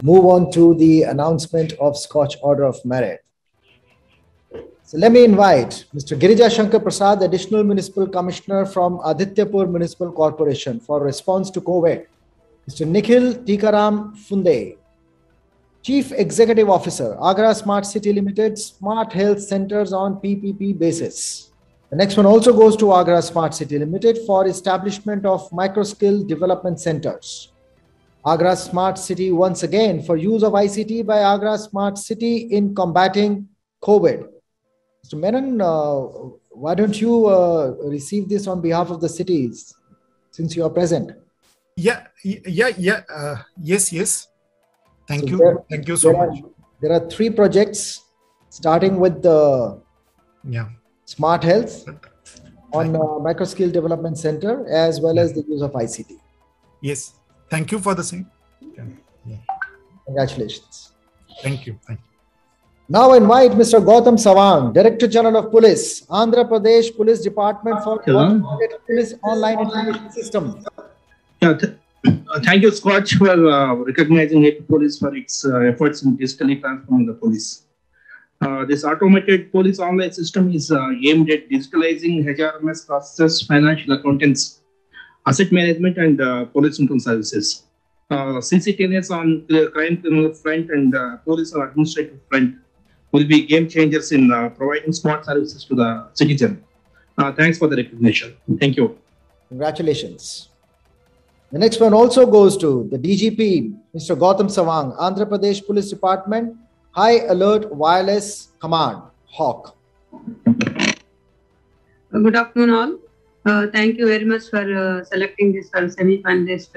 move on to the announcement of Scotch Order of Merit. So let me invite Mr. Girija Shankar Prasad, Additional Municipal Commissioner from Adityapur Municipal Corporation for response to COVID. Mr. Nikhil Tikaram Funde, Chief Executive Officer, Agra Smart City Limited, Smart Health Centers on PPP basis. The next one also goes to Agra Smart City Limited for establishment of micro-skill development centers. Agra Smart City once again for use of ICT by Agra Smart City in combating COVID. Mr. Menon, why don't you receive this on behalf of the cities since you are present? Yes. Thank you. Thank you so much. There are 3 projects starting with the Smart Health on Micro-Skill Development Center as well as the use of ICT. Yes. Thank you for the same. Congratulations. Thank you. Now invite Mr. Gautam Sawang, Director General of Police, Andhra Pradesh Police Department for Police Online Information System. Thank you, Scotch, for recognizing AP Police for its efforts in digitally transforming the police. This automated police online system is aimed at digitalizing HRMS processes, financial accountants, asset management, and police internal services. CCTNS on the crime criminal front and police on administrative front will be game changers in providing smart services to the citizen. Thanks for the recognition. Thank you. Congratulations. The next one also goes to the DGP, Mr. Gautam Sawang, Andhra Pradesh Police Department, High Alert Wireless Command, HAWK. Good afternoon all. Thank you very much for selecting this semi-finalist.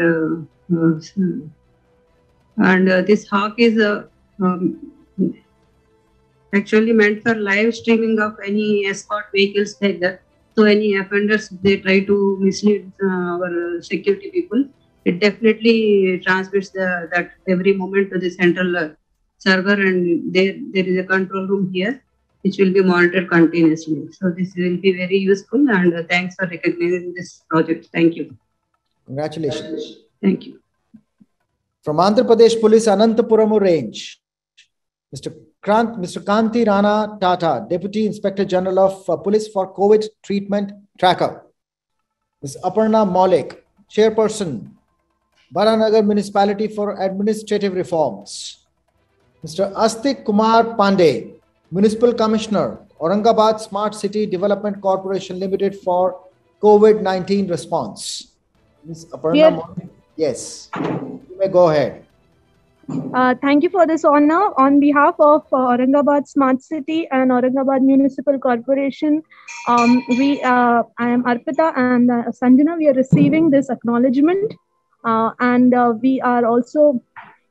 This HAWK is actually meant for live streaming of any escort vehicles like that. So any offenders, they try to mislead our security people, it definitely transmits that every moment to the central server, and there is a control room here which will be monitored continuously. So this will be very useful, and thanks for recognizing this project. Thank you. Congratulations. Thank you. From Andhra Pradesh Police Anantapuramu Range, Mr. Kanti Rana Tata, Deputy Inspector General of Police for COVID Treatment Tracker. Ms. Aparna Maulik, Chairperson, Baranagar Municipality for Administrative Reforms. Mr. Astik Kumar Pandey, Municipal Commissioner, Aurangabad Smart City Development Corporation Limited for COVID-19 response. Ms. Aparna Maulik, yes, you may go ahead. Thank you for this honor. On behalf of Aurangabad Smart City and Aurangabad Municipal Corporation, I am Arpita and Sanjana. We are receiving this acknowledgement, and we are also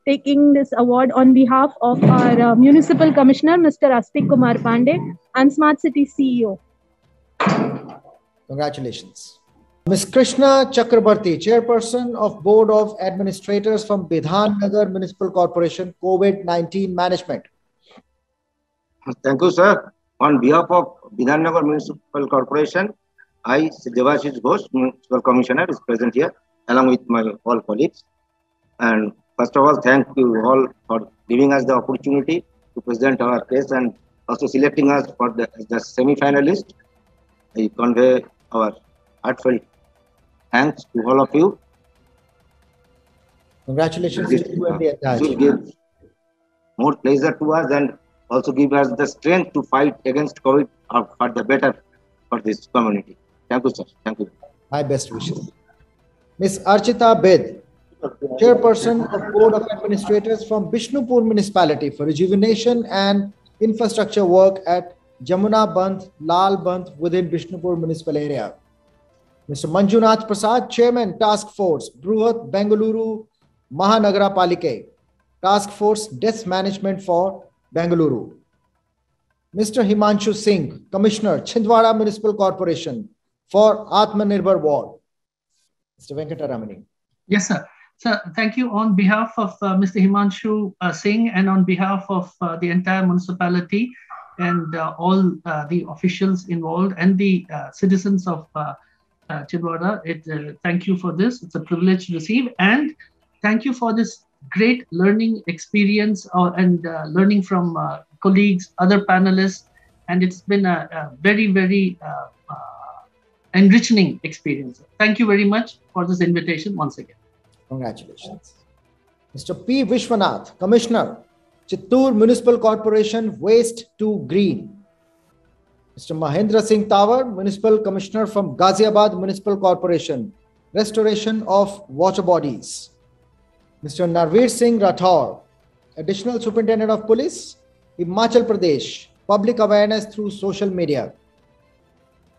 taking this award on behalf of our Municipal Commissioner, Mr. Astik Kumar Pandey, and Smart City CEO. Congratulations. Ms. Krishna Chakrabarti, Chairperson of Board of Administrators from Bidhan Nagar Municipal Corporation, COVID-19 Management. Thank you, sir. On behalf of Bidhan Nagar Municipal Corporation, I, Devashish Ghosh, Municipal Commissioner, is present here along with my all colleagues. And first of all, thank you all for giving us the opportunity to present our case and also selecting us for the semi-finalist. I convey our heartfelt thanks to all of you. Congratulations to you and the entire team. It will give more pleasure to us and also give us the strength to fight against COVID for the better for this community. Thank you, sir. Thank you. My best wishes. Ms. Archita Bed, Chairperson of Board of Administrators from Bishnupur Municipality for rejuvenation and infrastructure work at Jamuna Bandh, Lal Bandh within Bishnupur Municipal Area. Mr. Manjunath Prasad, Chairman, Task Force, Bruhat Bengaluru Mahanagara Palike, Task Force Desk Management for Bengaluru. Mr. Himanshu Singh, Commissioner, Chhindwara Municipal Corporation for Atmanirbhar Ward. Mr. Venkataramani. Yes, sir. Sir, thank you on behalf of Mr. Himanshu Singh and on behalf of the entire municipality and all the officials involved and the citizens of Chhindwara. Thank you for this. It's a privilege to receive, and thank you for this great learning experience and learning from colleagues, other panelists, and it's been a very, very enriching experience. Thank you very much for this invitation once again. Congratulations. Mr. P. Vishwanath, Commissioner, Chittoor Municipal Corporation, Waste to Green. Mr. Mahendra Singh Tawar, Municipal Commissioner from Ghaziabad Municipal Corporation, Restoration of Water Bodies. Mr. Narveer Singh Rathore, Additional Superintendent of Police, Himachal Pradesh, Public Awareness through Social Media.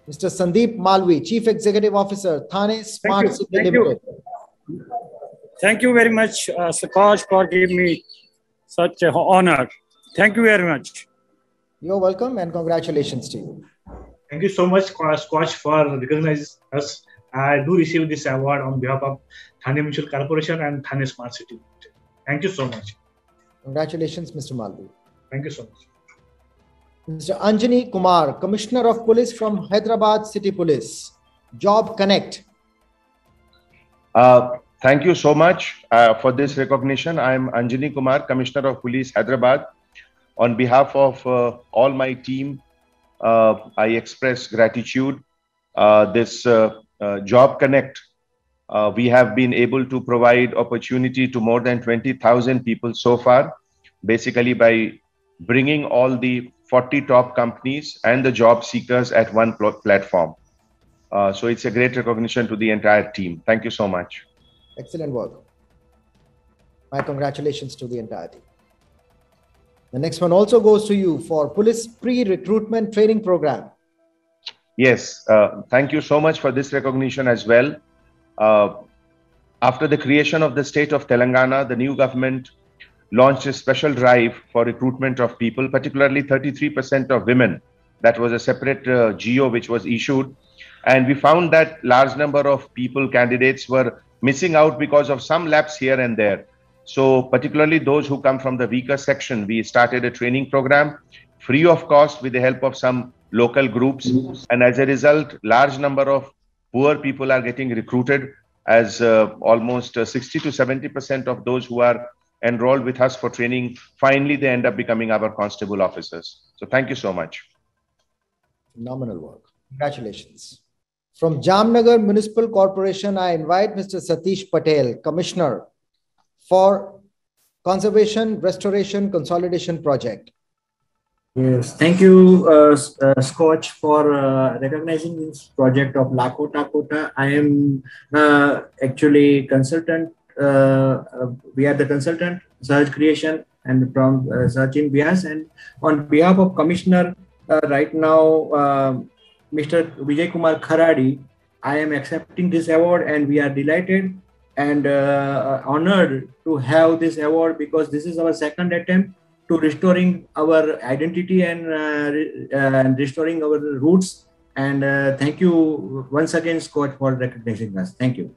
Mr. Sandeep Malvi, Chief Executive Officer, Thane Smart City Limited. Thank you very much, Scotch, for giving me such an honor. Thank you very much. You're welcome and congratulations to you. Thank you so much, Scotch, for recognizing us. I do receive this award on behalf of Thane Municipal Corporation and Thane Smart City. Thank you so much. Congratulations, Mr. Malvi. Thank you so much. Mr. Anjani Kumar, Commissioner of Police from Hyderabad City Police, Job Connect. Thank you so much for this recognition. I am Anjani Kumar, Commissioner of Police, Hyderabad. On behalf of all my team, I express gratitude. This Job Connect, we have been able to provide opportunity to more than 20,000 people so far, basically by bringing all the 40 top companies and the job seekers at one platform. So it's a great recognition to the entire team. Thank you so much. Excellent work. My congratulations to the entire team. The next one also goes to you for Police Pre-Recruitment Training Program. Yes, thank you so much for this recognition as well. After the creation of the state of Telangana, the new government launched a special drive for recruitment of people, particularly 33% of women. That was a separate GO which was issued. And we found that large number of people, candidates, were missing out because of some lapse here and there. So particularly those who come from the weaker section, we started a training program free of cost with the help of some local groups. And as a result, large number of poor people are getting recruited, as almost 60 to 70% of those who are enrolled with us for training, finally they end up becoming our constable officers. So thank you so much. Phenomenal work. Congratulations. From Jamnagar Municipal Corporation, I invite Mr. Satish Patel, Commissioner for Conservation, Restoration, Consolidation Project. Yes, thank you, Scotch, for recognizing this project of Lakota Kota. I am actually consultant. We are the consultant, Search Creation, and from Sachin Vyas. And on behalf of Commissioner, right now, Mr. Vijay Kumar Kharadi, I am accepting this award, and we are delighted and honored to have this award, because this is our second attempt to restoring our identity and restoring our roots. And thank you once again, Scott, for recognizing us. Thank you.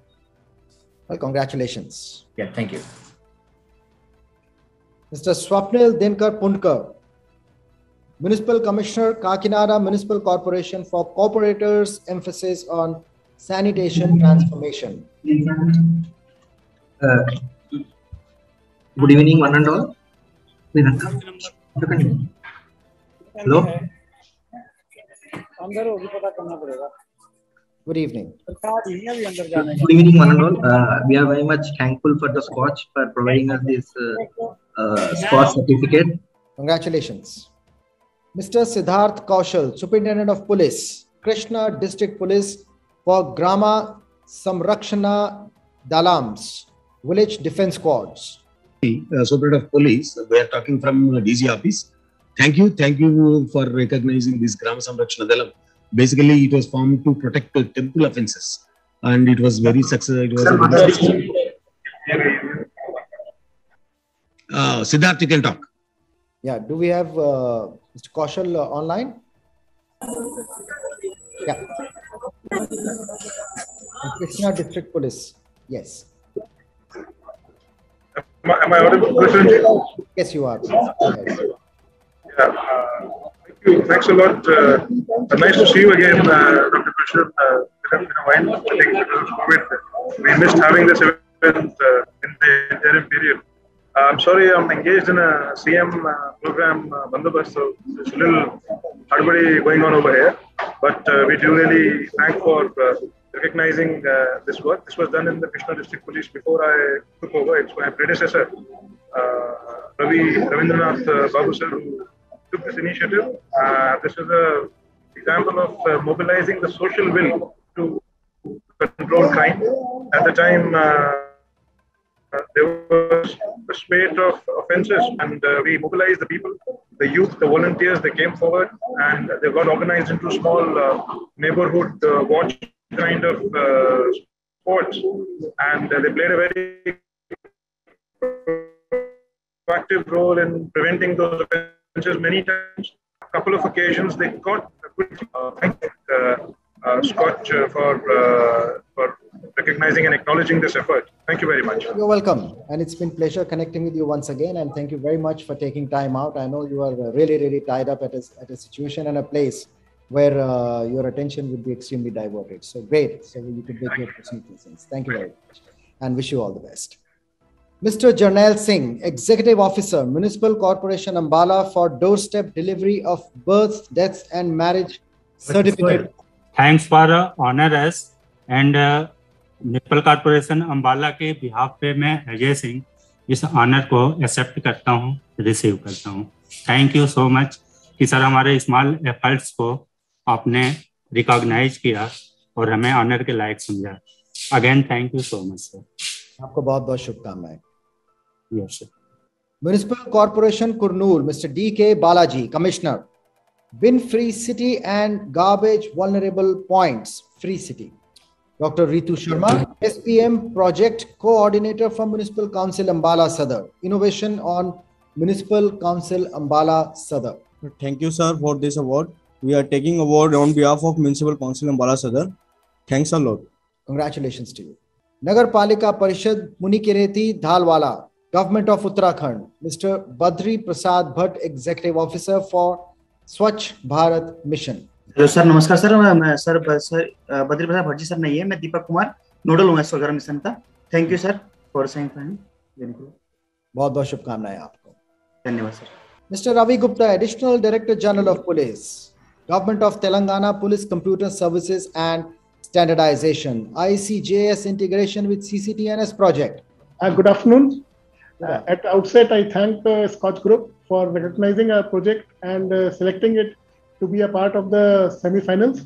Well, congratulations. Yeah, thank you. Mr. Swapnil Dinkar Pundkar, Municipal Commissioner, Kakinada Municipal Corporation, for Corporators' emphasis on sanitation transformation. Good evening, one and all. Hello. Good evening. Good evening, one and all. We are very much thankful for the Scotch for providing us this Scotch certificate. Congratulations. Mr. Siddharth Kaushal, Superintendent of Police, Krishna District Police, for Grama Samrakshana Dalams, Village Defense Squads. Superintendent of Police, we are talking from DG office. Thank you for recognizing this Grama Samrakshana Dalam. Basically, it was formed to protect temple offences, and it was very successful. It was Siddharth, you can talk. Yeah, do we have Mr. Kaushal online? Yeah. Krishna District Police. Yes. Am I audible, President? Yes, you are. Yes. Yeah. Thank you. Thanks a lot. Nice to see you again, Dr. President. In a while, I think because of COVID, we missed having this event in the interim period. I'm sorry, I'm engaged in a CM program, Bandobast, so there's a little hardbody going on over here. But we do really thank for recognizing this work. This was done in the Krishna District Police before I took over. It's my predecessor, Ravindranath Babu sir, who took this initiative. This is an example of mobilizing the social will to control crime. At the time, there was a spate of offences, and we mobilized the people, the youth, the volunteers. They came forward and they got organized into small neighborhood watch kind of sports, and they played a very proactive role in preventing those offences many times. A couple of occasions they got a good thank Scotch for recognizing and acknowledging this effort. Thank you very much. You're welcome. And it's been a pleasure connecting with you once again. And thank you very much for taking time out. I know you are really, really tied up at a situation and a place where your attention would be extremely diverted. So great. So you could make your presentations. Thank you very much. And wish you all the best. Mr. Jarnail Singh, Executive Officer, Municipal Corporation Ambala, for doorstep delivery of births, deaths and marriage certificate. Thanks for honor us, and municipal corporation Ambala के behalf पे मैं अजय सिंह इस honour को accept करता हूँ, receive करता हूँ। Thank you so much कि सर हमारे स्मॉल एफर्ट्स को आपने रिकॉग्नाइज किया और हमें ऑनर के लायक समझा। Again thank you so much sir. आपको बहुत बहुत शुभकामनाएं। Yes sir. Municipal corporation Kurnool, mister D.K. Balaji, Commissioner, Bin Free City and Garbage Vulnerable Points, Free City. Dr. Ritu Sharma, SPM Project Coordinator from Municipal Council Ambala Sadar. Innovation on Municipal Council Ambala Sadar. Thank you, sir, for this award. We are taking award on behalf of Municipal Council Ambala Sadar. Thanks a lot. Congratulations to you. Nagar Palika Parishad Munikireti Dhalwala, Government of Uttarakhand. Mr. Badri Prasad Bhatt, Executive Officer for Swachh Bharat Mission. Hello sir, नमस्कार sir. मैं sir Badri Prasad Bhatt ji sir नहीं है, मैं Deepak Kumar nodal हूँ Swachh Bharat mission का। Thank you sir for sign देने के लिए। बहुत बहुत शुभकामनाएं आपको। धन्यवाद सर। Mister Ravi Gupta, additional director general of police, government of Telangana police computer services and standardisation, ICJS integration with CCTNS project. Good afternoon. At the outset, I thank Scotch Group for recognizing our project and selecting it to be a part of the semi-finals.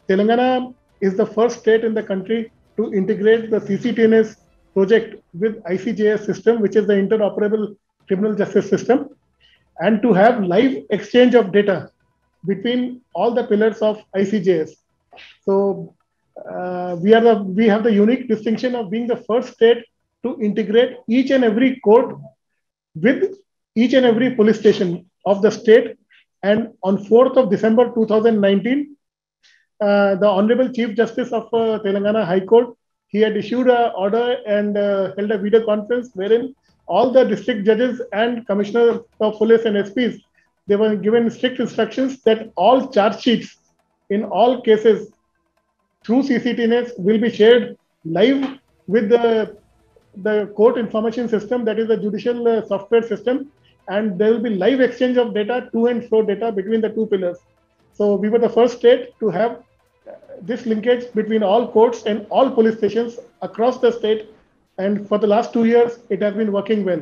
Telangana is the first state in the country to integrate the CCTNS project with ICJS system, which is the interoperable criminal justice system, and to have live exchange of data between all the pillars of ICJS. So we have the unique distinction of being the first state to integrate each and every court with each and every police station of the state. And on 4th of December 2019, the Honorable Chief Justice of Telangana High Court, he had issued an order and held a video conference wherein all the district judges and commissioners of police and SPs, they were given strict instructions that all charge sheets in all cases through CCTNS will be shared live with the court information system, that is the judicial software system, and there will be live exchange of data, to and fro data between the two pillars. So we were the first state to have this linkage between all courts and all police stations across the state, and for the last 2 years, it has been working well.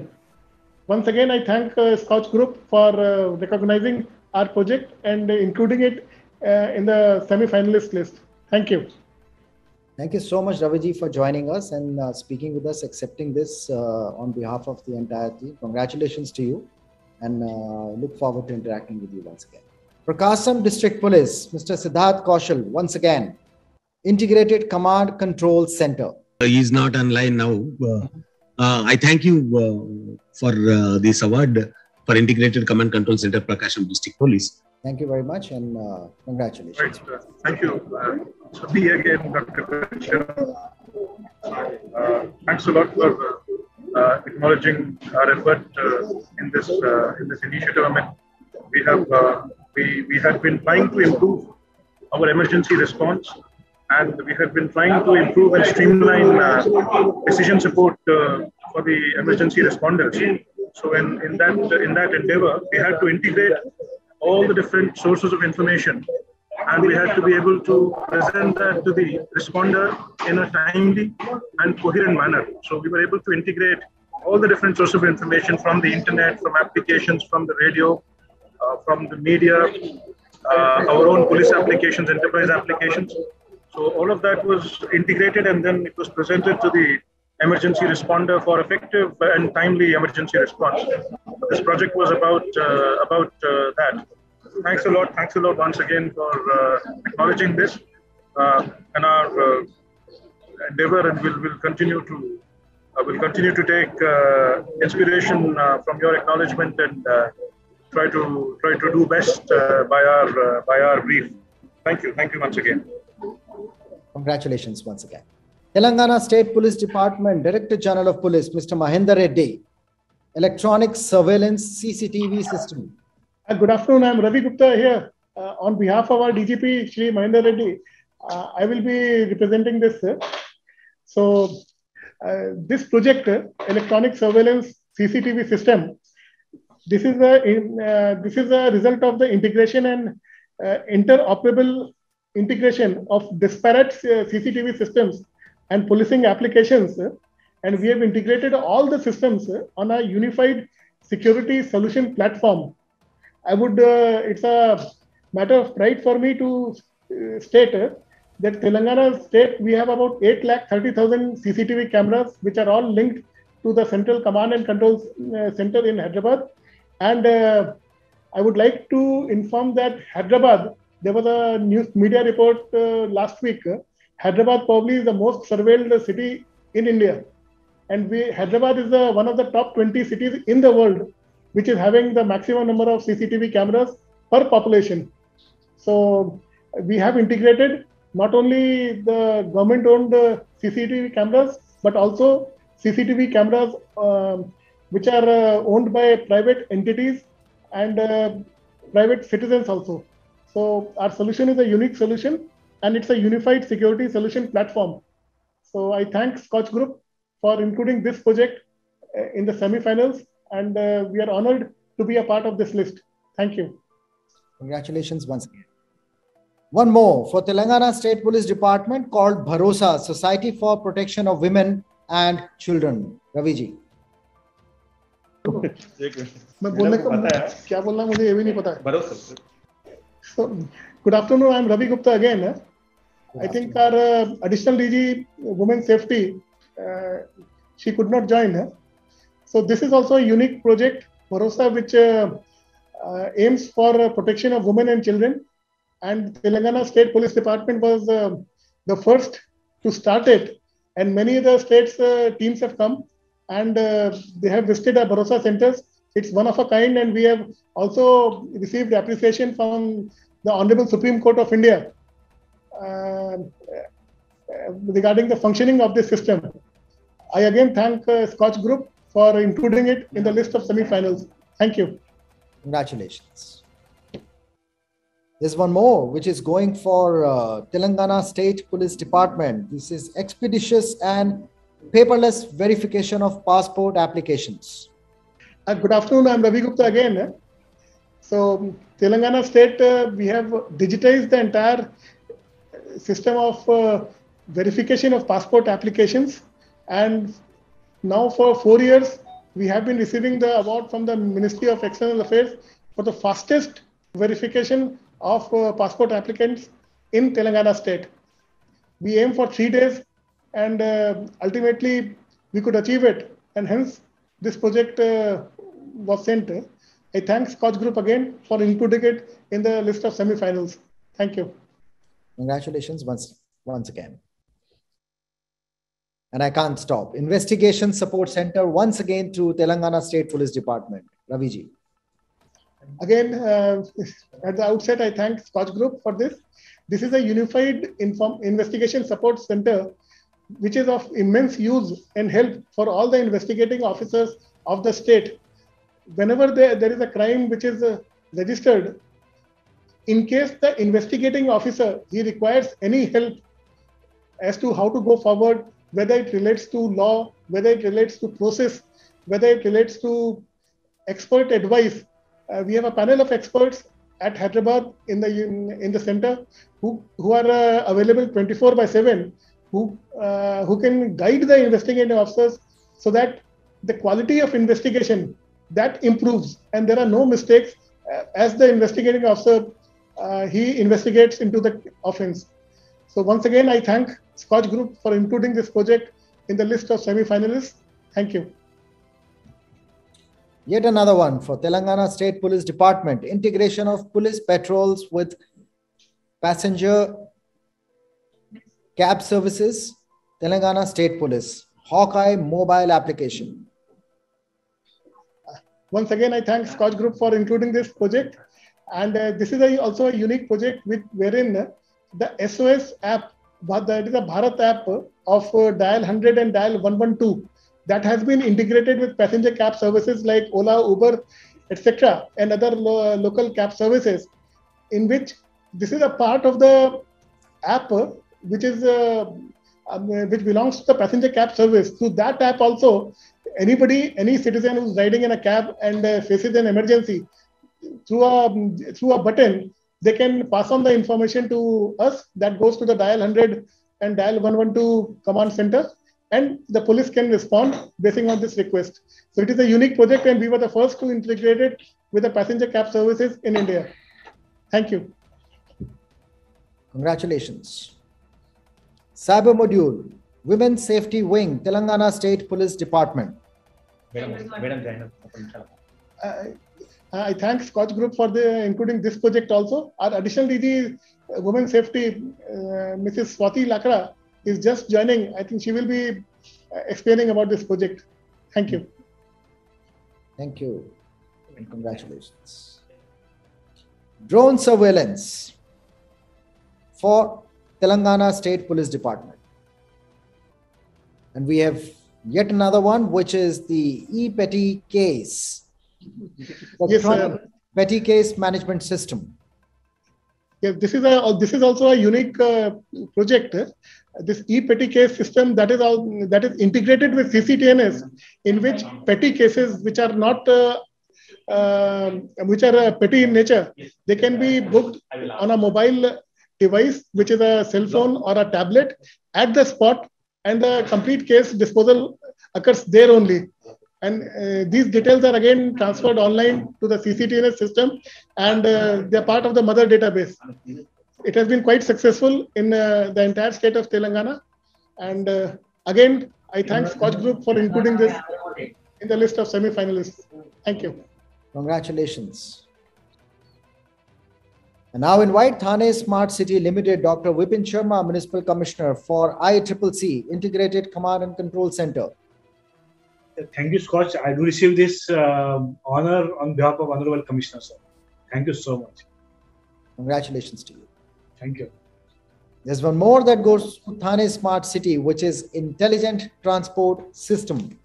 Once again, I thank Scotch Group for recognizing our project and including it in the semi-finalist list. Thank you. Thank you so much, Raviji, for joining us and speaking with us, accepting this on behalf of the entire team. Congratulations to you, and look forward to interacting with you once again. Prakasam District Police, Mr. Siddharth Kaushal, once again, Integrated Command Control Center. He is not online now. I thank you for this award for Integrated Command Control Center, Prakasam District Police. Thank you very much, and congratulations. Right, thank you. So be again, Dr. Thanks a lot for acknowledging our effort in this initiative. I mean, we have been trying to improve our emergency response, and we have been trying to improve and streamline decision support for the emergency responders. So in that endeavor, we had to integrate all the different sources of information, and we had to be able to present that to the responder in a timely and coherent manner. So we were able to integrate all the different sources of information from the internet, from applications, from the radio, from the media, our own police applications, enterprise applications. So all of that was integrated, and then it was presented to the emergency responder for effective and timely emergency response. This project was about that. Thanks a lot once again for acknowledging this and our endeavor, and we'll continue to take inspiration from your acknowledgement and try to do best by our brief. Thank you once again. Congratulations once again. Telangana State Police Department Director General of Police, Mr. Mahinder Reddy, Electronic Surveillance CCTV System. Good afternoon. I'm Ravi Gupta here. On behalf of our DGP, Shri Mahinder Reddy, I will be representing this. So, this project, Electronic Surveillance CCTV System, this is a result of the integration and interoperable integration of disparate CCTV systems and policing applications, and we have integrated all the systems on a unified security solution platform. It's a matter of pride for me to state that Telangana state, we have about 830,000 CCTV cameras, which are all linked to the Central Command and Control Center in Hyderabad. And I would like to inform that Hyderabad, there was a news media report last week. Hyderabad probably is the most surveilled city in India. And Hyderabad is one of the top 20 cities in the world, which is having the maximum number of CCTV cameras per population. So we have integrated not only the government-owned CCTV cameras, but also CCTV cameras which are owned by private entities and private citizens also. So our solution is a unique solution, and it's a unified security solution platform. So I thank Scotch Group for including this project in the semi-finals, and we are honored to be a part of this list. Thank you. Congratulations once again. One more for Telangana State Police Department called Bharosa, Society for Protection of Women and Children. Ravi ji. मैं बोलने को क्या बोलना मुझे ये भी नहीं पता है. So, good afternoon. I'm Ravi Gupta again. I think our additional DG Women Safety, she could not join. So this is also a unique project, Bharosa, which aims for protection of women and children. And Telangana State Police Department was the first to start it. And many other states teams have come, and they have visited our Bharosa centers. It's one of a kind, and we have also received appreciation from the Honorable Supreme Court of India regarding the functioning of this system. I again thank Scotch Group for including it in the list of semi-finals. Thank you. Congratulations. There's one more, which is going for Telangana State Police Department. This is expeditious and paperless verification of passport applications. Good afternoon. I'm Ravi Gupta again. So, Telangana State, we have digitized the entire system of verification of passport applications. And now for 4 years, we have been receiving the award from the Ministry of External Affairs for the fastest verification of passport applicants in Telangana State. We aim for 3 days, and ultimately we could achieve it. And hence, this project was sent. I thank Scotch Group again for including it in the list of semi-finals. Thank you. Congratulations once again. And I can't stop. Investigation Support Center once again through Telangana State Police Department. Ravi ji. Again, at the outset, I thank Scotch Group for this. This is a unified investigation support center, which is of immense use and help for all the investigating officers of the state. Whenever there is a crime which is registered, in case the investigating officer, he requires any help as to how to go forward, whether it relates to law, whether it relates to process, whether it relates to expert advice. We have a panel of experts at Hyderabad in the center who are available 24/7, who can guide the investigating officers so that the quality of investigation that improves and there are no mistakes as the investigating officer he investigates into the offense. So once again, I thank Scotch Group for including this project in the list of semi-finalists. Thank you. Yet another one for Telangana State Police Department, integration of police patrols with passenger cab services, Telangana State Police, Hawkeye mobile application. Once again, I thank Scotch Group for including this project. And this is also a unique project wherein the SOS app, that is a Bharat app of Dial 100 and Dial 112, that has been integrated with passenger cab services like Ola, Uber, etc., and other local cab services, in which this is a part of the app which is which belongs to the passenger cab service. Through that app also, any citizen who's riding in a cab and faces an emergency, through a button, they can pass on the information to us that goes to the Dial 100 and Dial 112 command center, and the police can respond based on this request. So it is a unique project, and we were the first to integrate it with the passenger cab services in India. Thank you. Congratulations. Cyber Module, Women's Safety Wing, Telangana State Police Department. I thank Scotch Group for including this project also. Our additional DG Women's Safety, Mrs. Swati Lakra, is just joining. I think she will be explaining about this project. Thank you. Thank you and congratulations. Drone surveillance for Telangana State Police Department. And we have yet another one, which is the e-petty case. Yes, sir. Petty case management system. Yes, this is also a unique project. This e-petty case system that is integrated with CCTNS, in which petty cases which are not petty in nature, they can be booked on a mobile device, which is a cell phone or a tablet, at the spot, and the complete case disposal occurs there only. And these details are again transferred online to the CCTNS system, and they're part of the mother database. It has been quite successful in the entire state of Telangana. And again, I thank Scotch Group for including this in the list of semi-finalists. Thank you. Congratulations. And now invite Thane Smart City Limited, Dr. Vipin Sharma, Municipal Commissioner for ICCC, Integrated Command and Control Center. Thank you, Scotch. I do receive this honor on behalf of Honorable Commissioner, sir. Thank you so much. Congratulations to you. Thank you. There's one more that goes to Thane Smart City, which is Intelligent Transport System.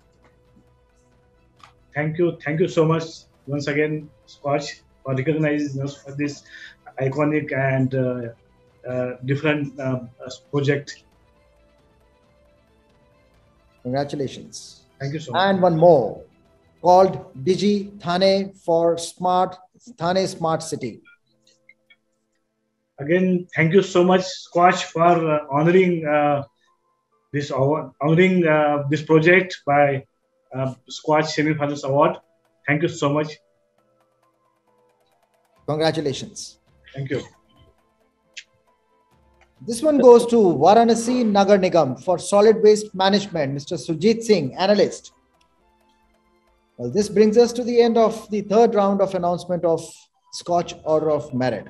Thank you. Thank you so much once again, Scotch, for recognizing us for this iconic and different project. Congratulations. Thank you so much. And one more called Digi Thane for Thane Smart City. Again, thank you so much, Scotch, for honoring this project by Scotch Semi-Finals Award. Thank you so much. Congratulations. Thank you. This one goes to Varanasi Nagar Nigam for solid waste management, Mr. Sujit Singh, analyst. Well, this brings us to the end of the third round of announcement of Scotch Order of Merit.